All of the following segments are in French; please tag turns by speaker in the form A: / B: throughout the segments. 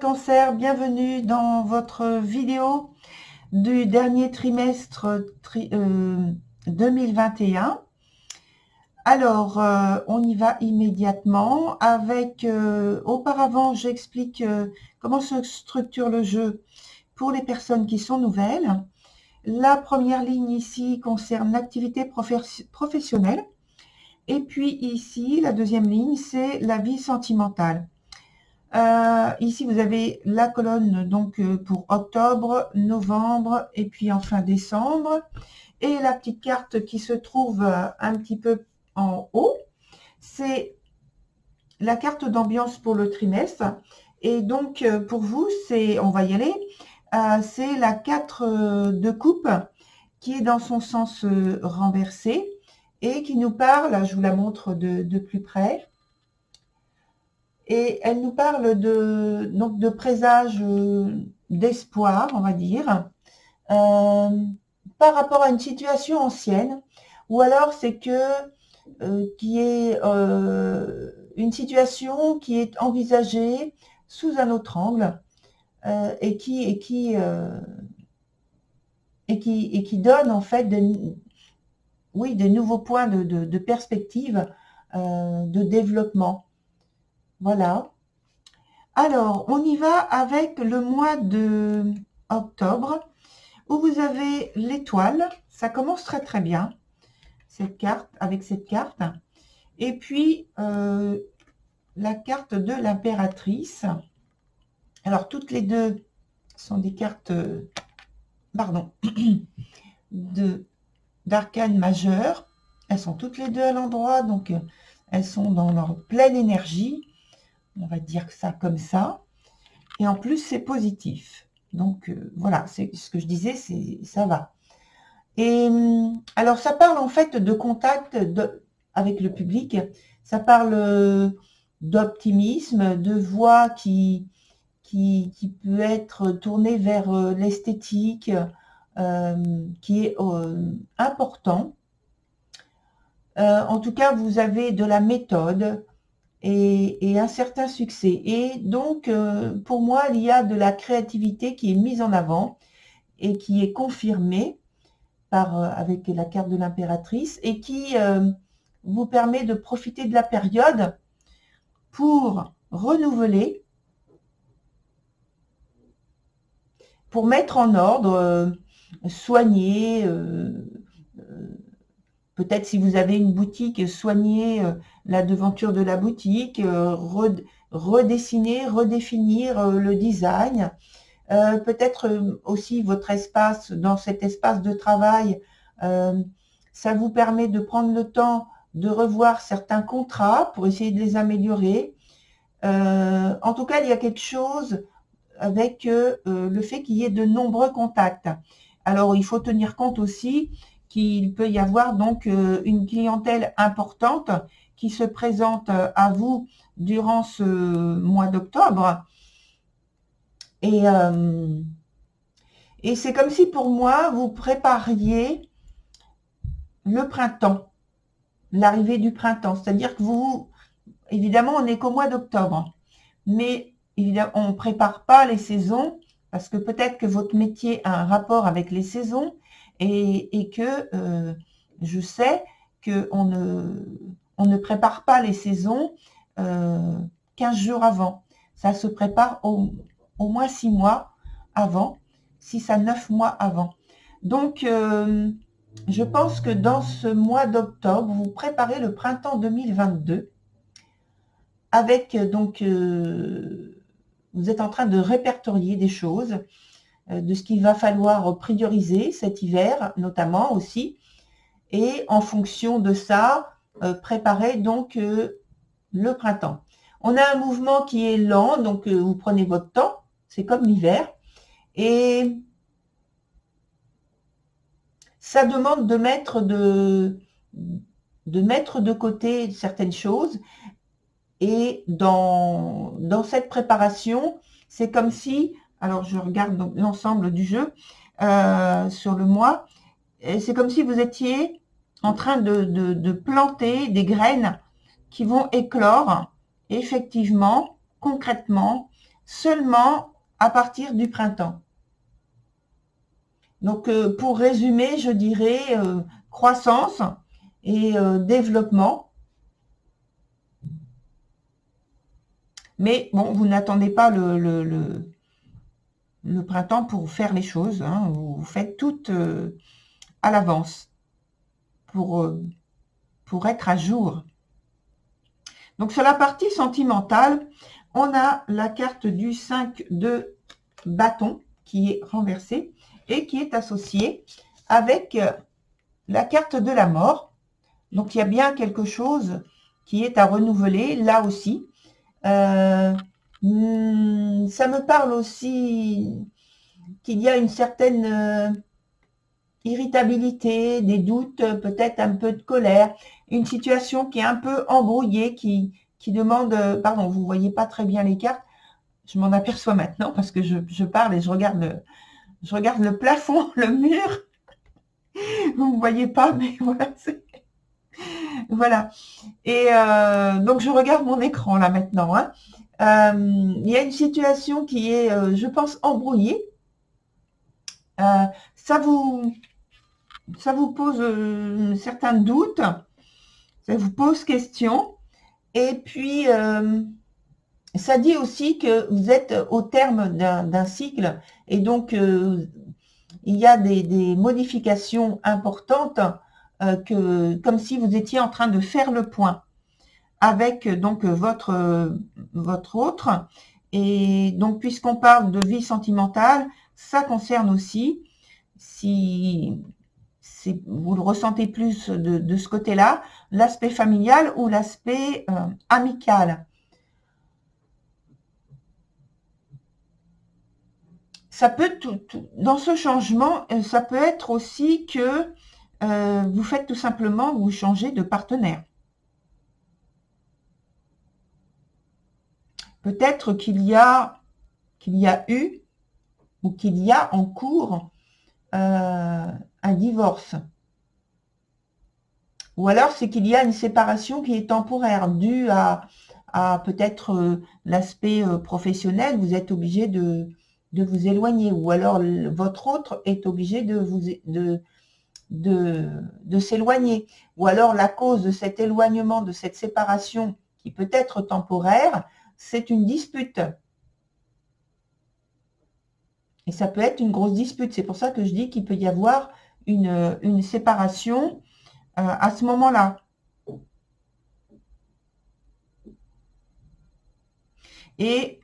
A: Cancer, bienvenue dans votre vidéo du dernier trimestre 2021. Alors, on y va immédiatement avec, auparavant, j'explique comment se structure le jeu pour les personnes qui sont nouvelles. La première ligne ici concerne l'activité professionnelle. Et puis ici, la deuxième ligne, c'est la vie sentimentale. Ici, vous avez la colonne donc pour octobre, novembre et puis enfin décembre. Et la petite carte qui se trouve un petit peu en haut, c'est la carte d'ambiance pour le trimestre. Et donc, pour vous, on va y aller, c'est la 4 de coupe qui est dans son sens renversé et qui nous parle, je vous la montre de plus près, et elle nous parle donc de présage d'espoir, on va dire, par rapport à une situation ancienne, ou alors c'est qui est une situation qui est envisagée sous un autre angle et qui donne en fait des nouveaux points de perspective de développement. Voilà. Alors, on y va avec le mois de octobre, où vous avez l'étoile. Ça commence très très bien, cette carte, avec cette carte. Et puis, la carte de l'impératrice. Alors, toutes les deux sont des cartes, d'arcane majeur. Elles sont toutes les deux à l'endroit, donc elles sont dans leur pleine énergie. On va dire ça comme ça. Et en plus, c'est positif. Donc, voilà, c'est ce que je disais, ça va. Et alors, ça parle en fait de contact avec le public. Ça parle d'optimisme, de voix qui peut être tournée vers l'esthétique, qui est important. En tout cas, vous avez de la méthode et un certain succès. Et donc, pour moi, il y a de la créativité qui est mise en avant et qui est confirmée avec la carte de l'impératrice et qui vous permet de profiter de la période pour renouveler, pour mettre en ordre, soigner, peut-être si vous avez une boutique, soigner la devanture de la boutique, redessiner, redéfinir le design, peut-être aussi votre espace, dans cet espace de travail, ça vous permet de prendre le temps de revoir certains contrats pour essayer de les améliorer. En tout cas, il y a quelque chose avec le fait qu'il y ait de nombreux contacts. Alors, il faut tenir compte aussi qu'il peut y avoir donc une clientèle importante qui se présente à vous durant ce mois d'octobre. Et c'est comme si pour moi, vous prépariez le printemps, l'arrivée du printemps. C'est-à-dire que vous, évidemment, on n'est qu'au mois d'octobre. Mais évidemment, on ne prépare pas les saisons parce que peut-être que votre métier a un rapport avec les saisons et que je sais qu'on ne prépare pas les saisons 15 jours avant. Ça se prépare au moins 6 mois avant, 6 à 9 mois avant. Donc, je pense que dans ce mois d'octobre, vous préparez le printemps 2022 avec donc, vous êtes en train de répertorier des choses, de ce qu'il va falloir prioriser cet hiver, notamment aussi, et en fonction de ça, préparer donc le printemps. On a un mouvement qui est lent, donc vous prenez votre temps, c'est comme l'hiver, et ça demande de mettre de côté certaines choses. Et dans cette préparation, c'est comme si, alors je regarde l'ensemble du jeu sur le mois, c'est comme si vous étiez en train de planter des graines qui vont éclore effectivement, concrètement, seulement à partir du printemps. Donc, pour résumer, je dirais croissance et développement. Mais bon, vous n'attendez pas le printemps pour faire les choses. Hein. Vous faites tout à l'avance pour être à jour. Donc, sur la partie sentimentale, on a la carte du 5 de bâton qui est renversée et qui est associée avec la carte de la mort. Donc, il y a bien quelque chose qui est à renouveler là aussi. Ça me parle aussi qu'il y a une certaine irritabilité, des doutes, peut-être un peu de colère, une situation qui est un peu embrouillée, qui demande, pardon, vous ne voyez pas très bien les cartes, je m'en aperçois maintenant parce que je parle et je regarde le plafond, le mur, vous ne me voyez pas, mais voilà, voilà. Et donc, je regarde mon écran là maintenant. Hein. Il y a une situation qui est, je pense, embrouillée. Ça vous pose certains doutes, ça vous pose question. Et puis, ça dit aussi que vous êtes au terme d'un cycle et donc il y a des modifications importantes comme si vous étiez en train de faire le point avec donc votre autre. Et donc, puisqu'on parle de vie sentimentale, ça concerne aussi, si vous le ressentez plus de ce côté-là, l'aspect familial ou l'aspect amical. Ça peut, dans ce changement, ça peut être aussi que vous faites tout simplement, vous changez de partenaire. Peut-être qu'il y a eu ou qu'il y a en cours un divorce. Ou alors c'est qu'il y a une séparation qui est temporaire, due à peut-être l'aspect professionnel, vous êtes obligé de vous éloigner, ou alors votre autre est obligé de s'éloigner, ou alors la cause de cet éloignement, de cette séparation qui peut être temporaire, c'est une dispute. Et ça peut être une grosse dispute. C'est pour ça que je dis qu'il peut y avoir une séparation à ce moment-là. Et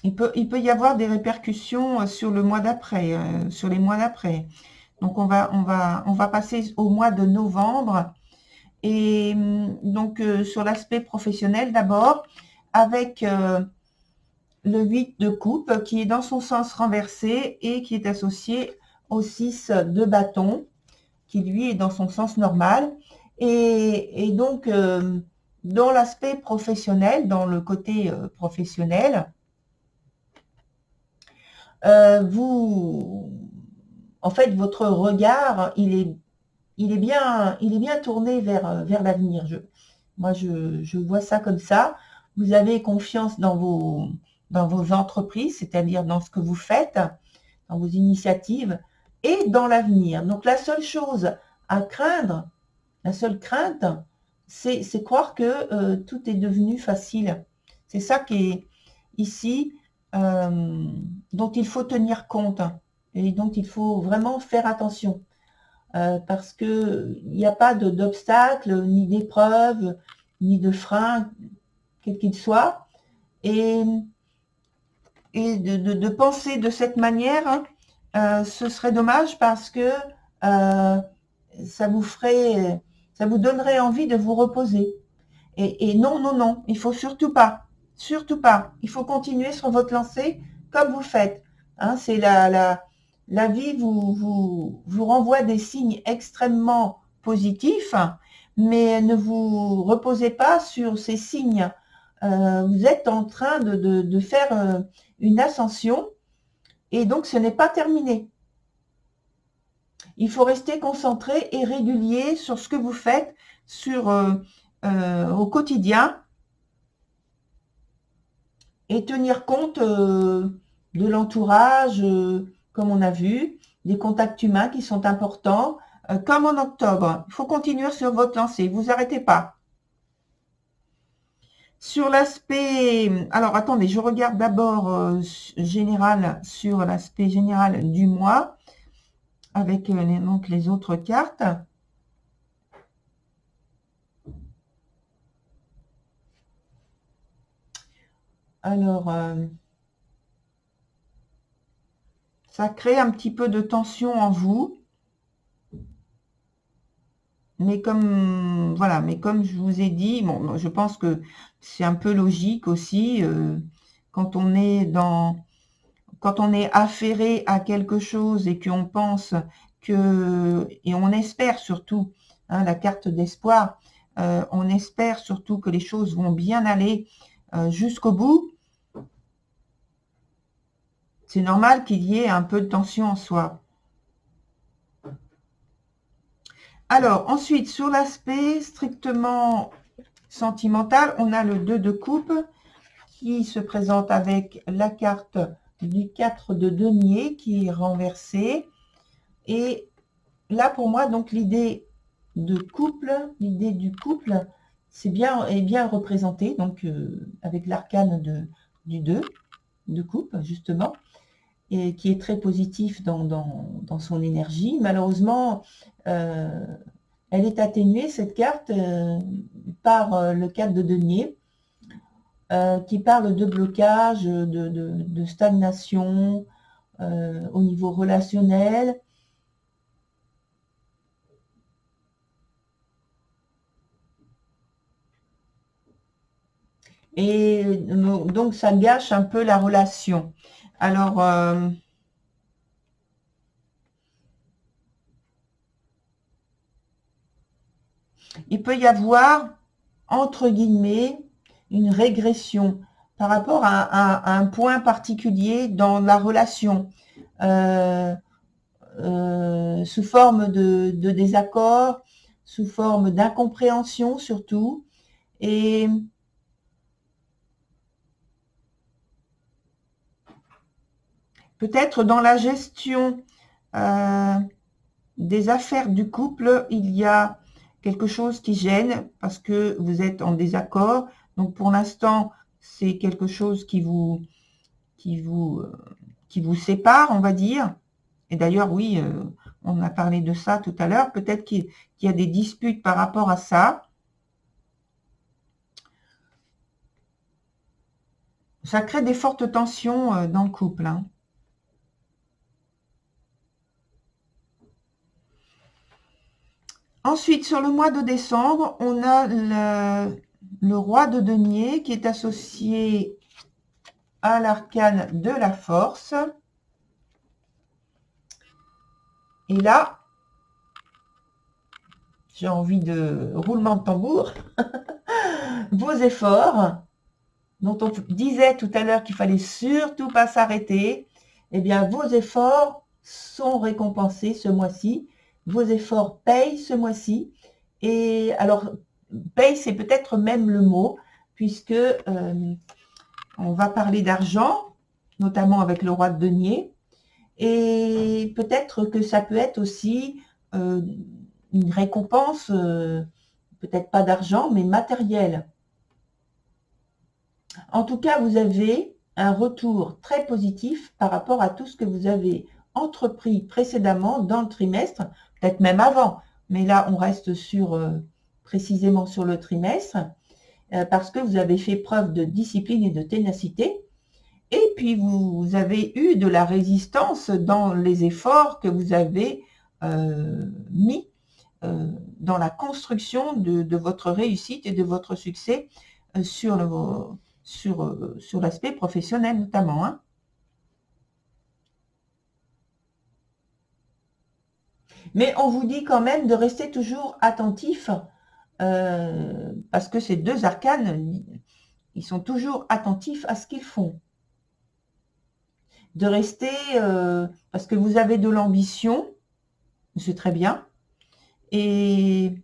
A: il peut y avoir des répercussions sur le mois d'après, sur les mois d'après. Donc on va passer au mois de novembre. Et donc sur l'aspect professionnel d'abord, avec le 8 de coupe qui est dans son sens renversé et qui est associé au 6 de bâton, qui lui est dans son sens normal. Et donc, dans l'aspect professionnel, dans le côté professionnel, en fait, votre regard, il est bien tourné vers l'avenir. Moi, je vois ça comme ça. Vous avez confiance dans vos entreprises, c'est-à-dire dans ce que vous faites, dans vos initiatives et dans l'avenir. Donc, la seule chose à craindre, la seule crainte, c'est croire que tout est devenu facile. C'est ça qui est ici, dont il faut tenir compte et dont il faut vraiment faire attention. Parce qu'il n'y a pas d'obstacle, ni d'épreuve, ni de frein, quel qu'il soit. Et de penser de cette manière, ce serait dommage parce que ça vous donnerait envie de vous reposer. Et non, il faut surtout pas. Il faut continuer sur votre lancée comme vous faites. Hein, c'est la vie vous renvoie des signes extrêmement positifs, mais ne vous reposez pas sur ces signes. Vous êtes en train de faire une ascension et donc ce n'est pas terminé. Il faut rester concentré et régulier sur ce que vous faites, au quotidien et tenir compte de l'entourage, comme on a vu, des contacts humains qui sont importants, comme en octobre. Il faut continuer sur votre lancée, vous arrêtez pas. Sur l'aspect, alors attendez, je regarde d'abord général, sur l'aspect général du mois, avec donc les autres cartes. Alors, ça crée un petit peu de tension en vous. Mais comme, voilà, mais comme je vous ai dit, bon, je pense que c'est un peu logique aussi, quand on est quand on est affairé à quelque chose et qu'on pense que, et on espère surtout, hein, la carte d'espoir, on espère surtout que les choses vont bien aller jusqu'au bout. C'est normal qu'il y ait un peu de tension en soi. Alors, ensuite, sur l'aspect strictement sentimental, on a le 2 de coupe qui se présente avec la carte du 4 de denier qui est renversée. Et là, pour moi, donc l'idée de couple, l'idée du couple, est bien représentée, donc avec l'arcane du 2 de coupe, justement, et qui est très positif dans son énergie. Malheureusement, elle est atténuée, cette carte, par le 4 de denier, qui parle de blocage, de stagnation au niveau relationnel. Et donc, ça gâche un peu la relation. Alors, il peut y avoir, entre guillemets, une régression par rapport à un point particulier dans la relation, sous forme de désaccord, sous forme d'incompréhension surtout. Et peut-être dans la gestion des affaires du couple, il y a quelque chose qui gêne parce que vous êtes en désaccord. Donc pour l'instant, c'est quelque chose qui vous sépare, on va dire. Et d'ailleurs, oui, on a parlé de ça tout à l'heure. Peut-être qu'il y a des disputes par rapport à ça. Ça crée des fortes tensions dans le couple, hein. Ensuite, sur le mois de décembre, on a le roi de denier qui est associé à l'arcane de la force. Et là, j'ai envie de roulement de tambour. Vos efforts, dont on disait tout à l'heure qu'il fallait surtout pas s'arrêter, eh bien, vos efforts sont récompensés ce mois-ci. Vos efforts payent ce mois-ci. Et alors, paye, c'est peut-être même le mot, puisque on va parler d'argent, notamment avec le roi de denier. Et peut-être que ça peut être aussi une récompense, peut-être pas d'argent, mais matérielle. En tout cas, vous avez un retour très positif par rapport à tout ce que vous avez entrepris précédemment dans le trimestre, peut-être même avant, mais là, on reste précisément sur le trimestre, parce que vous avez fait preuve de discipline et de ténacité. Et puis, vous avez eu de la résistance dans les efforts que vous avez mis dans la construction de votre réussite et de votre succès sur l'aspect professionnel notamment, hein. Mais on vous dit quand même de rester toujours attentif, parce que ces deux arcanes, ils sont toujours attentifs à ce qu'ils font. De rester, parce que vous avez de l'ambition, c'est très bien, et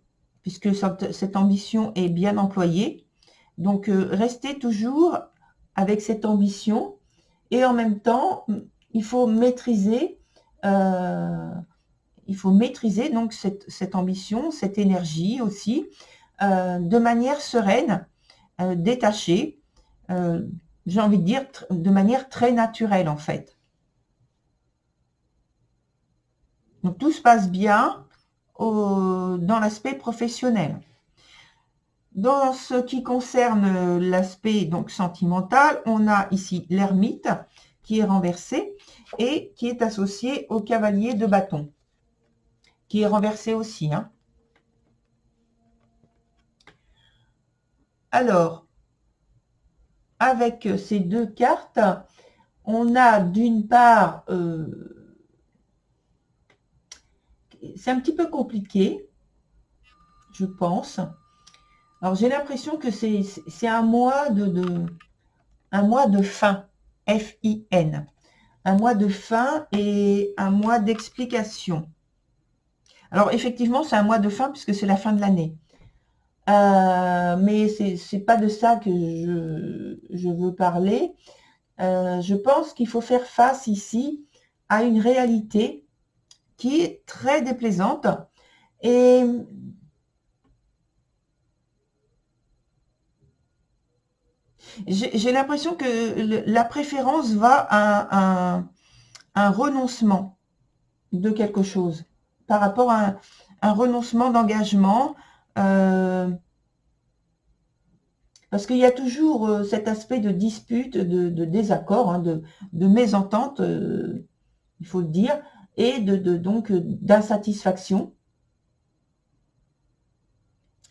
A: puisque cette ambition est bien employée. Donc, restez toujours avec cette ambition et en même temps, il faut maîtriser donc cette ambition, cette énergie aussi, de manière sereine, détachée, j'ai envie de dire de manière très naturelle en fait. Donc tout se passe bien dans l'aspect professionnel. Dans ce qui concerne l'aspect donc sentimental, on a ici l'ermite qui est renversé et qui est associé au cavalier de bâton, qui est renversé aussi. Hein. Alors, avec ces deux cartes, on a d'une part, c'est un petit peu compliqué, je pense. Alors, j'ai l'impression que c'est un mois de fin, F-I-N. Un mois de fin et un mois d'explication. Alors, effectivement, c'est un mois de fin puisque c'est la fin de l'année. Mais c'est pas de ça que je veux parler. Je pense qu'il faut faire face ici à une réalité qui est très déplaisante et j'ai l'impression que la préférence va à un renoncement de quelque chose par rapport à un renoncement d'engagement parce qu'il y a toujours cet aspect de dispute, de désaccord, hein, de mésentente, il faut le dire, et donc d'insatisfaction,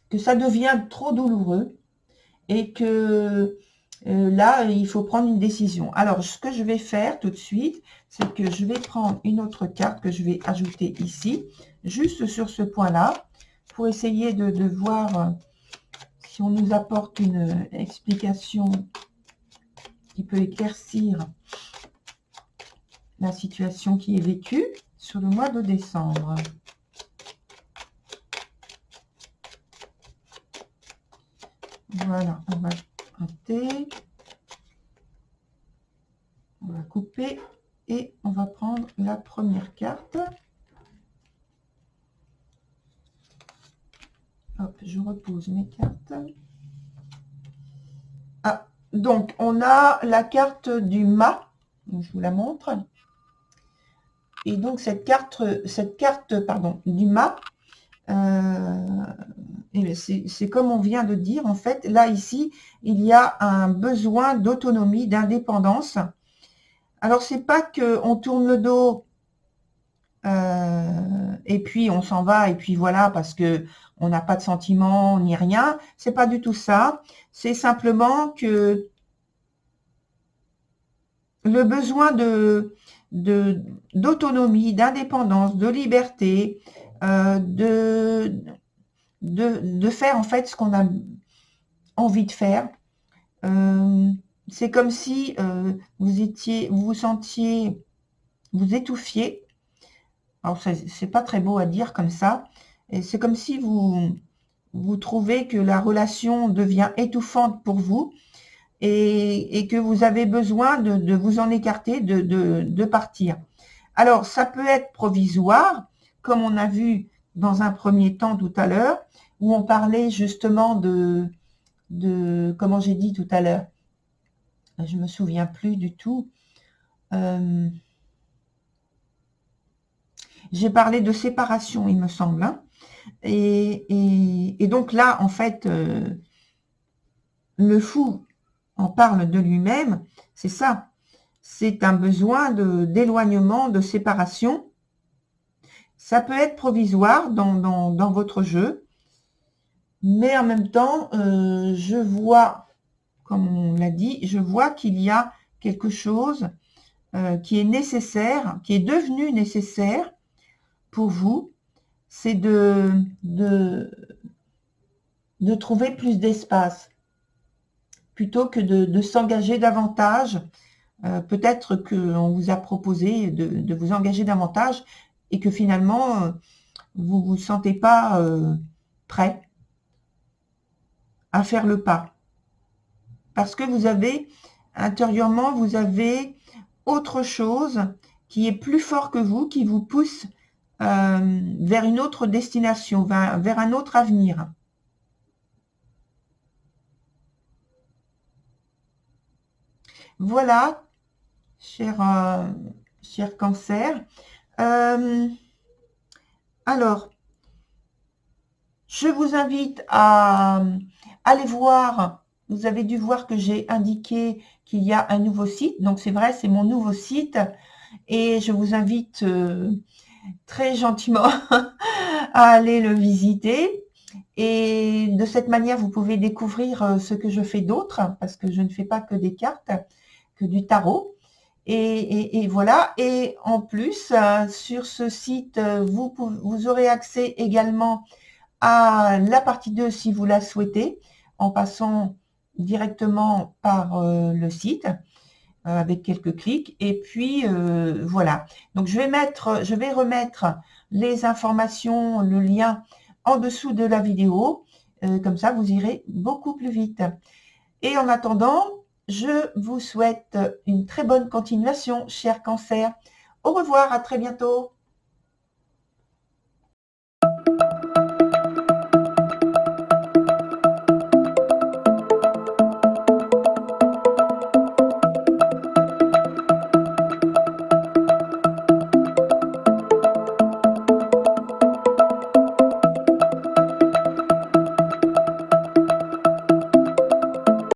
A: que ça devient trop douloureux et que là, il faut prendre une décision. Alors, ce que je vais faire tout de suite, c'est que je vais prendre une autre carte que je vais ajouter ici, juste sur ce point-là, pour essayer de voir si on nous apporte une explication qui peut éclaircir la situation qui est vécue sur le mois de décembre. Voilà, on va gratter, on va couper et on va prendre la première carte. Hop, je repose mes cartes. Ah, donc on a la carte du mât, je vous la montre. Et donc cette carte du mât, c'est comme on vient de dire, en fait, là, ici, il y a un besoin d'autonomie, d'indépendance. Alors, c'est pas qu'on tourne le dos et puis on s'en va, et puis voilà, parce que on n'a pas de sentiments ni rien. C'est pas du tout ça. C'est simplement que le besoin d'autonomie, d'indépendance, de liberté, de faire en fait ce qu'on a envie de faire. C'est comme si vous sentiez, vous étouffiez. Alors c'est pas très beau à dire comme ça. Et c'est comme si vous trouvez que la relation devient étouffante pour vous et que vous avez besoin de vous en écarter, de partir. Alors ça peut être provisoire, comme on a vu dans un premier temps tout à l'heure, où on parlait justement de comment j'ai dit tout à l'heure, je me souviens plus du tout. J'ai parlé de séparation, il me semble. Hein. Et donc là, en fait, le fou en parle de lui-même, c'est ça. C'est un besoin d'éloignement, de séparation. Ça peut être provisoire dans votre jeu, mais en même temps, je vois, comme on l'a dit, je vois qu'il y a quelque chose qui est nécessaire, qui est devenu nécessaire pour vous, c'est de trouver plus d'espace, plutôt que de s'engager davantage. Peut-être qu'on vous a proposé de vous engager davantage et que finalement, vous ne vous sentez pas prêt à faire le pas. Parce que vous avez, intérieurement, vous avez autre chose qui est plus fort que vous, qui vous pousse vers une autre destination, vers un autre avenir. Voilà, cher Cancer. Alors, je vous invite à aller voir. Vous avez dû voir que j'ai indiqué qu'il y a un nouveau site. Donc, c'est vrai, c'est mon nouveau site. Et je vous invite très gentiment à aller le visiter. Et de cette manière, vous pouvez découvrir ce que je fais d'autre, parce que je ne fais pas que des cartes, que du tarot. Et voilà. Et en plus, sur ce site, vous aurez accès également à la partie 2 si vous la souhaitez, en passant directement par le site avec quelques clics. Et puis voilà. Donc je vais remettre les informations, le lien en dessous de la vidéo. Comme ça, vous irez beaucoup plus vite. Et en attendant, je vous souhaite une très bonne continuation, cher Cancer. Au revoir, à très bientôt.